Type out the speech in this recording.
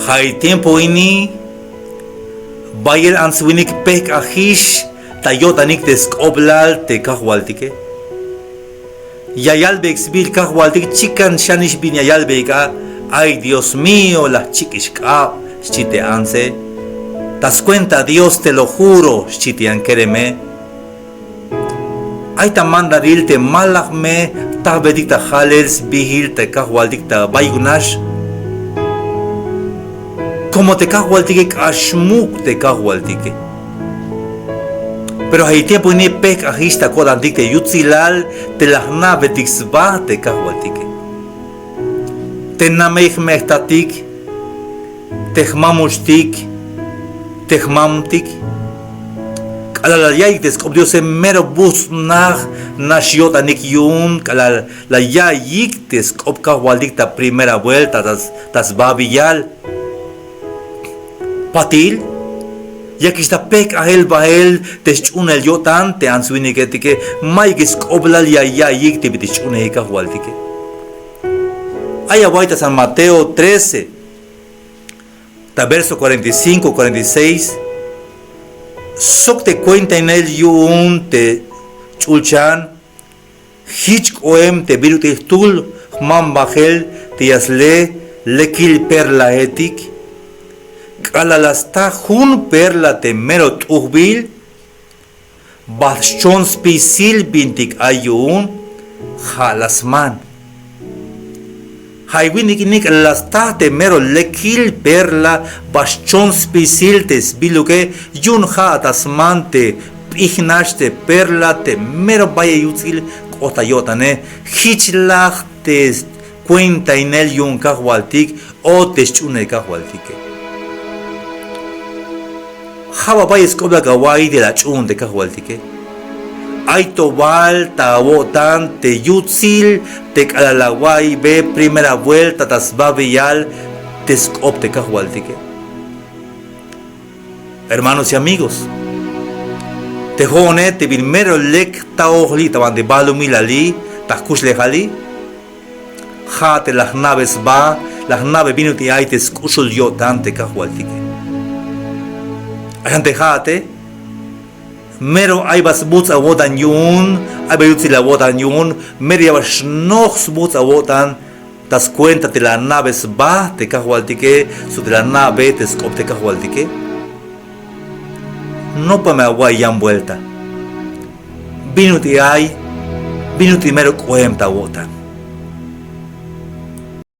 Hay tiempo ini Bayer answinik pek ahish tayotanik deskoblal te kahwaltike. Yayalbek sbil kahwaltik chikan shanish bin yayalbeka. Ay Dios mío, la chiquishka chite anse. Das cuenta Dios, te lo juro, chitian kereme. Ay ta mandaril te malachme ta bedikta halers bihil te kahwaldikta baygunash. Como te kahwaldike kashmuk te kahwaldike. Pero hay tiempo ni pek ahista kodandik te yutzilal te lahna bedixba te kahwaldike. Te nameich mehtatik, tehmamushtik, tehmamtik. Kalal yai descubrió se mero bus nashiot anik yun, kalal la yayik descobka waldik ta primera vuelta tas babiyal. Patil, yakista pek ahel bahel teschun el yotan te answiniketike, maigis koblal yayik te bitichun eka waldike. Hay aguaita San Mateo 13, verso 45-46. Sok te cuenta en el yun te chulchan, hich oem te birutistul, man bajel te yasle, lekil perla etik, kalalasta hun perla te mero tuhbil, bachon spisil bintik ayun, halasman. Haywinik las tate mero lekil perla bachon spisiltes biluke yun ha tasmante ignaste perla te mero vaya yutzil kotayotane hichlach te cuenta en el yun kahwaltik o te chune kahwaltike. Haba vaya escobla gawai de la chun de kahwaltike. Ay tobal tawotan te yutzil te kalalawai be primera vuelta tas babiyal te skop te kahwaltike. Hermanos y amigos, te jone te primero lek taohli taban de balumilali takush lejali ha te las naves binuti ay te skushul yotan te kahwaltike. Ayante hate mero ay bas buts a wotan yun, ay bayutzi la wotan yun, meria bas nox buts a wotan, das cuenta te la naves ba te kahwaltike, su te la nave te skop te kahwaltike. No pa me aguay yan vuelta. Binuti mero cuenta wotan.